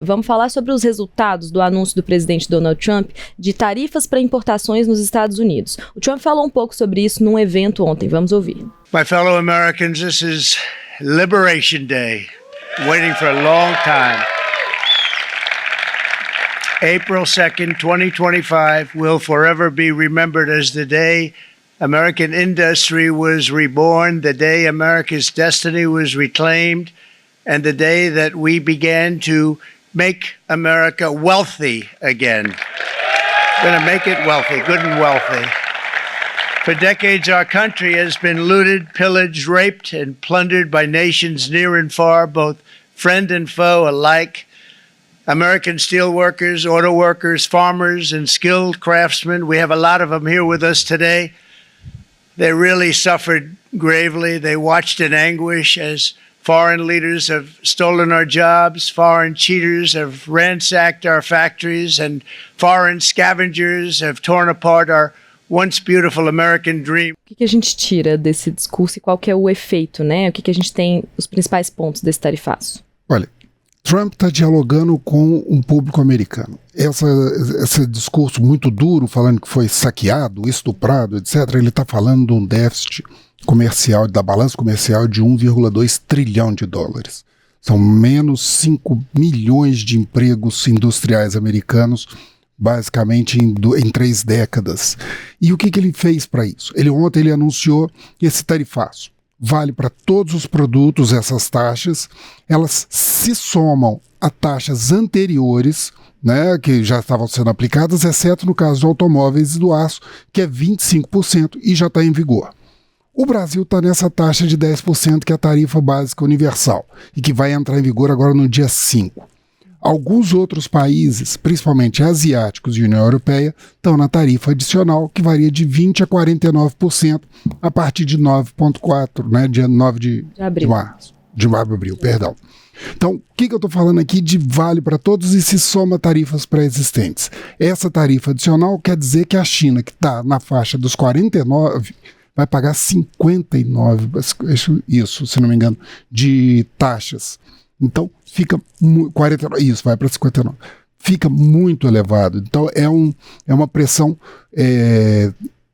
Vamos falar sobre os resultados do anúncio do presidente Donald Trump de tarifas para importações nos Estados Unidos. O Trump falou um pouco sobre isso num evento ontem. Vamos ouvir. My fellow Americans, this is Liberation Day. Waiting for a long time. April 2nd, 2025 will forever be remembered as the day American industry was reborn, the day America's destiny was reclaimed, and the day that we began to make America wealthy again. We're going to make it wealthy, good and wealthy. For decades, our country has been looted, pillaged, raped, and plundered by nations near and far, both friend and foe alike. American steel workers, auto workers, farmers, and skilled craftsmen, we have a lot of them here with us today. They really suffered gravely. They watched in anguish as foreign leaders have stolen our jobs, foreign cheaters have ransacked our factories, and foreign scavengers have torn apart our once beautiful American dream. O que a gente tira desse discurso e qual que é o efeito, né? O que a gente tem, os principais pontos desse tarifaço? Olha, Trump está dialogando com um público americano. Esse discurso muito duro, falando que foi saqueado, estuprado, etc., ele está falando de um déficit comercial, da balança comercial de 1,2 trilhão de dólares. São menos 5 milhões de empregos industriais americanos, basicamente em 3 décadas. E o que ele fez para isso? Ontem ele anunciou esse tarifaço. Vale para todos os produtos essas taxas, elas se somam a taxas anteriores, né, que já estavam sendo aplicadas, exceto no caso de automóveis e do aço, que é 25% e já está em vigor. O Brasil está nessa taxa de 10%, que é a tarifa básica universal, e que vai entrar em vigor agora no dia 5. Alguns outros países, principalmente asiáticos e União Europeia, estão na tarifa adicional, que varia de 20% a 49% a partir de 9,4%, né, dia 9 de março. De abril, perdão. Então, o que eu estou falando aqui de vale para todos e se soma tarifas pré-existentes? Essa tarifa adicional quer dizer que a China, que está na faixa dos 49%, vai pagar 59%, isso, se não me engano, de taxas. Então, fica 49, isso, vai para 59. Fica muito elevado. Então, é uma pressão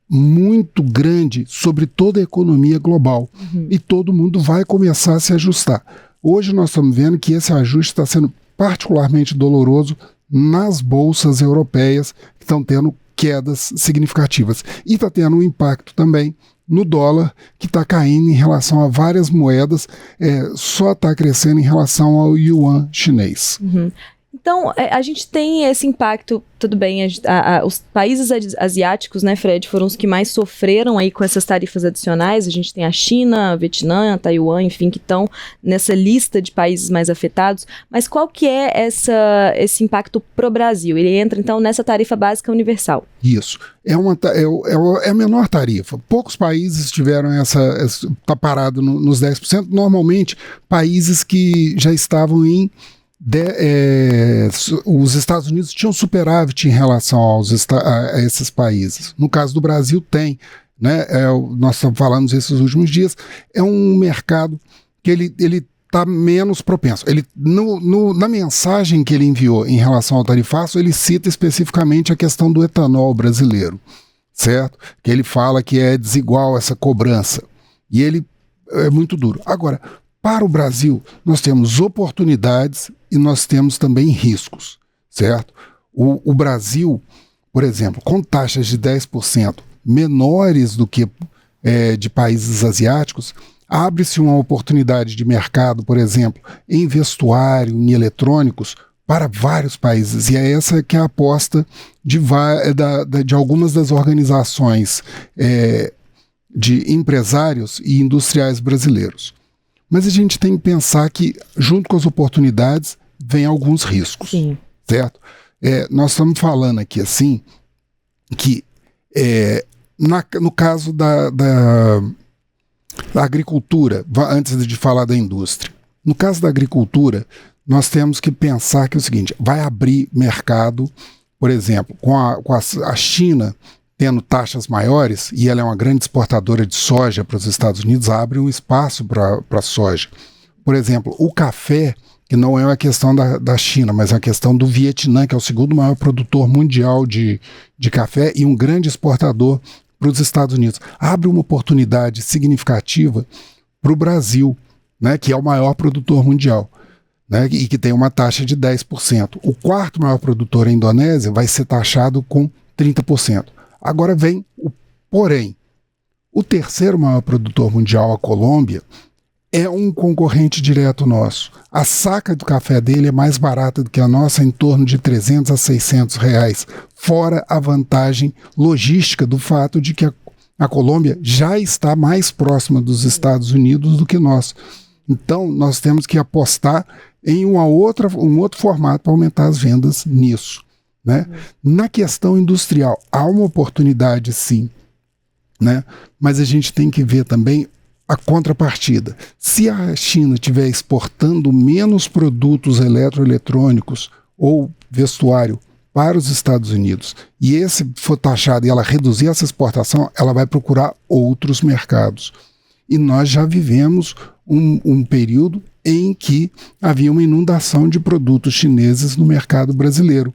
muito grande sobre toda a economia global. E todo mundo vai começar a se ajustar. Hoje nós estamos vendo que esse ajuste está sendo particularmente doloroso nas bolsas europeias, que estão tendo quedas significativas. E está tendo um impacto também no dólar, que está caindo em relação a várias moedas, só está crescendo em relação ao yuan chinês. Então, a gente tem esse impacto, tudo bem, os países asiáticos, né, Fred, foram os que mais sofreram aí com essas tarifas adicionais. A gente tem a China, Vietnã, Taiwan, enfim, que estão nessa lista de países mais afetados. Mas qual que é esse impacto pro Brasil? Ele entra, então, nessa tarifa básica universal. Isso. É a menor tarifa. Poucos países tiveram está parado nos 10%. Normalmente, países que já estavam em os Estados Unidos tinham superávit em relação a esses países. No caso do Brasil tem, né? Nós estamos falando esses últimos dias, é um mercado que ele está menos propenso. Na mensagem que ele enviou em relação ao tarifaço, ele cita especificamente a questão do etanol brasileiro, certo? Que ele fala que é desigual essa cobrança. E ele é muito duro. Agora, para o Brasil, nós temos oportunidades e nós temos também riscos, certo? O Brasil, por exemplo, com taxas de 10% menores do que de países asiáticos, abre-se uma oportunidade de mercado, por exemplo, em vestuário, em eletrônicos, para vários países. E é essa que é a aposta de algumas das organizações de empresários e industriais brasileiros. Mas a gente tem que pensar que, junto com as oportunidades, vem alguns riscos. Sim. Certo? Nós estamos falando aqui, assim, que no caso da agricultura, antes de falar da indústria, no caso da agricultura, nós temos que pensar que é o seguinte, vai abrir mercado, por exemplo, com a China tendo taxas maiores, e ela é uma grande exportadora de soja para os Estados Unidos, abre um espaço para a soja. Por exemplo, o café que não é uma questão da China, mas é a questão do Vietnã, que é o segundo maior produtor mundial de café e um grande exportador para os Estados Unidos. Abre uma oportunidade significativa para o Brasil, né, que é o maior produtor mundial, né, e que tem uma taxa de 10%. O quarto maior produtor, a Indonésia, vai ser taxado com 30%. Agora vem o porém. O terceiro maior produtor mundial, a Colômbia, é um concorrente direto nosso. A saca do café dele é mais barata do que a nossa, em torno de 300 a 600 reais, fora a vantagem logística do fato de que a Colômbia já está mais próxima dos Estados Unidos do que nós. Então, nós temos que apostar em um outro formato para aumentar as vendas nisso, né? Na questão industrial, há uma oportunidade, sim, né? Mas a gente tem que ver também a contrapartida. Se a China estiver exportando menos produtos eletroeletrônicos ou vestuário para os Estados Unidos, e esse for taxado e ela reduzir essa exportação, ela vai procurar outros mercados. E nós já vivemos um período em que havia uma inundação de produtos chineses no mercado brasileiro.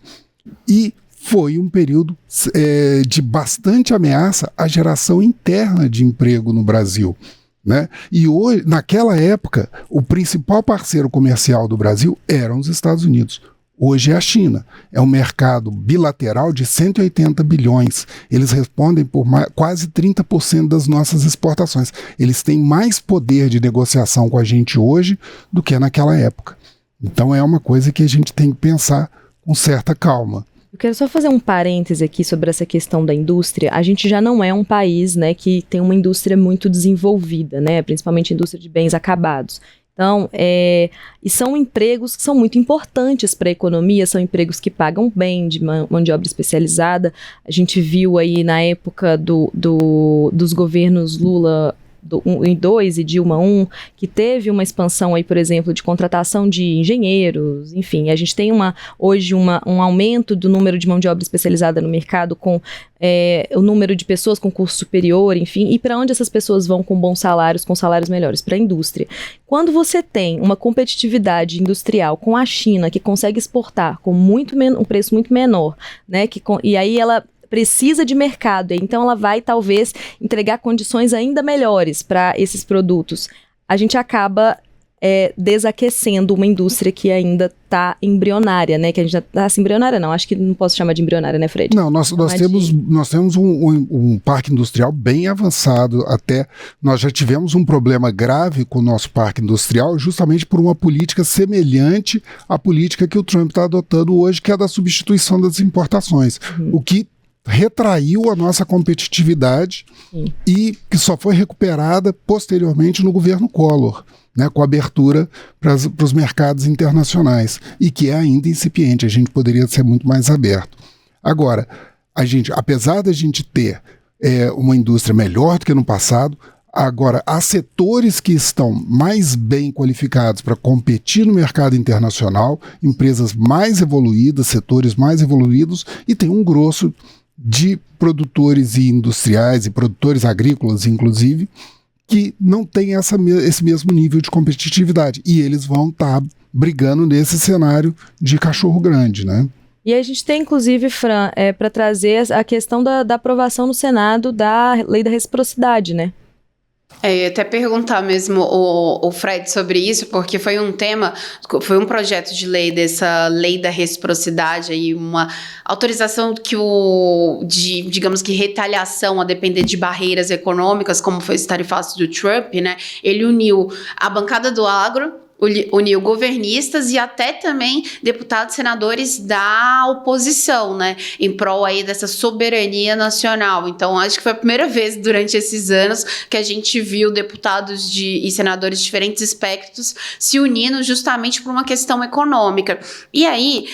E foi um período de bastante ameaça à geração interna de emprego no Brasil, né? E hoje, naquela época, o principal parceiro comercial do Brasil eram os Estados Unidos. Hoje é a China. É um mercado bilateral de 180 bilhões. Eles respondem por quase 30% das nossas exportações. Eles têm mais poder de negociação com a gente hoje do que naquela época. Então é uma coisa que a gente tem que pensar com certa calma. Eu quero só fazer um parêntese aqui sobre essa questão da indústria. A gente já não é um país, né, que tem uma indústria muito desenvolvida, né, principalmente a indústria de bens acabados. Então, e são empregos que são muito importantes para a economia, são empregos que pagam bem, de mão de obra especializada. A gente viu aí na época dos governos Lula 1 e 2 e Dilma 1, que teve uma expansão aí, por exemplo, de contratação de engenheiros, enfim, a gente tem hoje um aumento do número de mão de obra especializada no mercado com o número de pessoas com curso superior, enfim, e para onde essas pessoas vão com bons salários, com salários melhores? Para a indústria. Quando você tem uma competitividade industrial com a China, que consegue exportar com um preço muito menor, né, e aí ela precisa de mercado, então ela vai talvez entregar condições ainda melhores para esses produtos. A gente acaba desaquecendo uma indústria que ainda está embrionária, né? Que a gente já está embrionária, não, acho que não posso chamar de embrionária, né, Fred? Não, nós temos um parque industrial bem avançado, até nós já tivemos um problema grave com o nosso parque industrial justamente por uma política semelhante à política que o Trump está adotando hoje, que é a da substituição das importações, o que retraiu a nossa competitividade. Sim. E que só foi recuperada posteriormente no governo Collor, né, com a abertura para os mercados internacionais, e que é ainda incipiente, a gente poderia ser muito mais aberto. Agora, apesar da gente ter uma indústria melhor do que no passado, agora há setores que estão mais bem qualificados para competir no mercado internacional, empresas mais evoluídas, setores mais evoluídos, e tem um grosso de produtores e industriais e produtores agrícolas, inclusive, que não tem esse mesmo nível de competitividade. E eles vão estar brigando nesse cenário de cachorro grande, né? E a gente tem, inclusive, Fran, para trazer a questão da aprovação no Senado da lei da reciprocidade, né? Eu ia até perguntar mesmo o Fred sobre isso, porque foi um projeto de lei dessa lei da reciprocidade, aí uma autorização digamos que retaliação a depender de barreiras econômicas, como foi esse tarifaço do Trump, né? Ele uniu a bancada do agro, uniu governistas e até também deputados e senadores da oposição, né, em prol aí dessa soberania nacional. Então, acho que foi a primeira vez durante esses anos que a gente viu deputados e senadores de diferentes espectros se unindo justamente por uma questão econômica. E aí,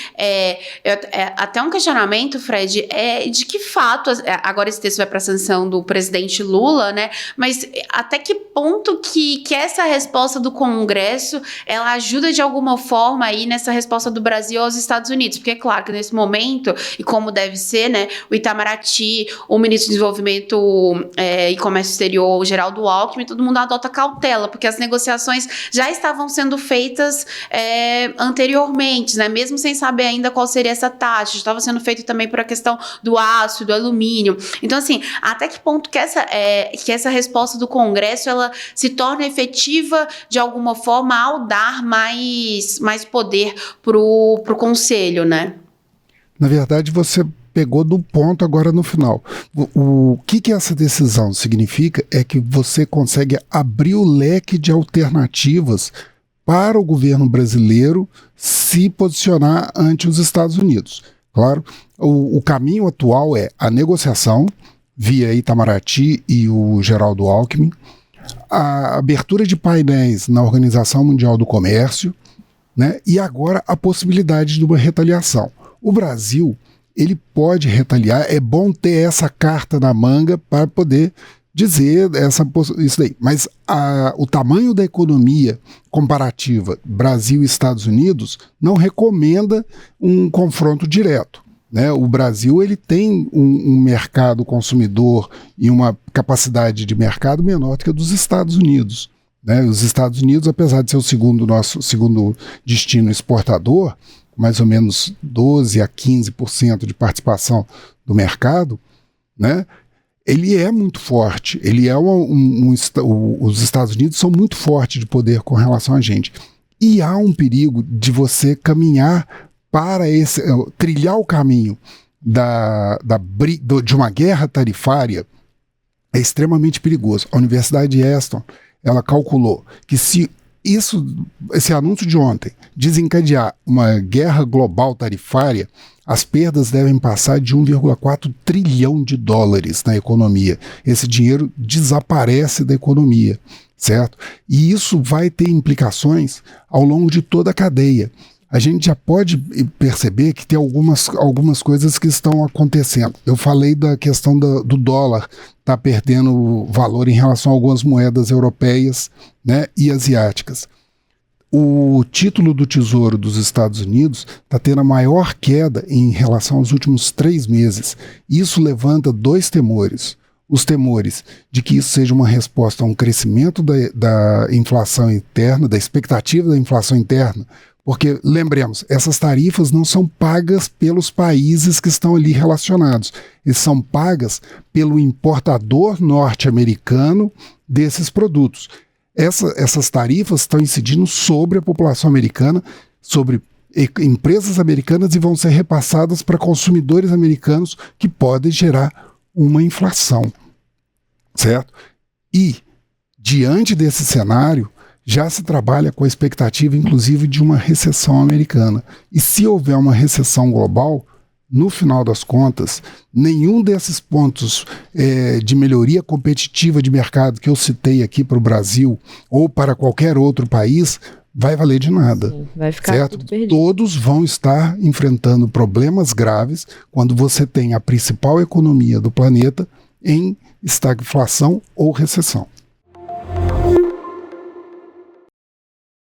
até um questionamento, Fred, de que fato, agora esse texto vai para a sanção do presidente Lula, né, mas até que ponto que essa resposta do Congresso ela ajuda de alguma forma aí nessa resposta do Brasil aos Estados Unidos? Porque é claro que nesse momento, e como deve ser, né, o Itamaraty, o ministro de Desenvolvimento e Comércio Exterior, o Geraldo Alckmin, todo mundo adota cautela, porque as negociações já estavam sendo feitas anteriormente, né, mesmo sem saber ainda qual seria essa taxa, estava sendo feito também por a questão do aço, do alumínio. Então, assim, até que ponto que essa resposta do Congresso ela se torna efetiva de alguma forma ao dar mais poder pro Conselho, né? Na verdade, você pegou do ponto agora no final. O que essa decisão significa é que você consegue abrir o leque de alternativas para o governo brasileiro se posicionar ante os Estados Unidos. Claro, o caminho atual é a negociação via Itamaraty e o Geraldo Alckmin, a abertura de painéis na Organização Mundial do Comércio, né, e agora a possibilidade de uma retaliação. O Brasil, ele pode retaliar, é bom ter essa carta na manga para poder dizer isso daí. Mas o tamanho da economia comparativa Brasil e Estados Unidos não recomenda um confronto direto, né? O Brasil ele tem um mercado consumidor e uma capacidade de mercado menor do que a dos Estados Unidos, né? Os Estados Unidos, apesar de ser nosso segundo destino exportador, mais ou menos 12% a 15% de participação do mercado, né? Ele é muito forte, os Estados Unidos são muito fortes de poder com relação a gente. E há um perigo de você caminhar trilhar o caminho de uma guerra tarifária é extremamente perigoso. A Universidade de Aston, ela calculou que se esse anúncio de ontem desencadear uma guerra global tarifária, as perdas devem passar de 1,4 trilhão de dólares na economia. Esse dinheiro desaparece da economia, certo? E isso vai ter implicações ao longo de toda a cadeia. A gente já pode perceber que tem algumas coisas que estão acontecendo. Eu falei da questão do dólar tá perdendo valor em relação a algumas moedas europeias, né, e asiáticas. O título do Tesouro dos Estados Unidos está tendo a maior queda em relação aos últimos 3 meses. Isso levanta 2 temores. Os temores de que isso seja uma resposta a um crescimento da inflação interna, da expectativa da inflação interna, porque, lembremos, essas tarifas não são pagas pelos países que estão ali relacionados. Eles são pagas pelo importador norte-americano desses produtos. Essas tarifas estão incidindo sobre a população americana, sobre empresas americanas e vão ser repassadas para consumidores americanos, que podem gerar uma inflação, certo? E, diante desse cenário, já se trabalha com a expectativa, inclusive, de uma recessão americana. E se houver uma recessão global, no final das contas, nenhum desses pontos de melhoria competitiva de mercado que eu citei aqui para o Brasil ou para qualquer outro país vai valer de nada. Sim, vai ficar certo? tudo perdido. Todos vão estar enfrentando problemas graves quando você tem a principal economia do planeta em estagflação ou recessão.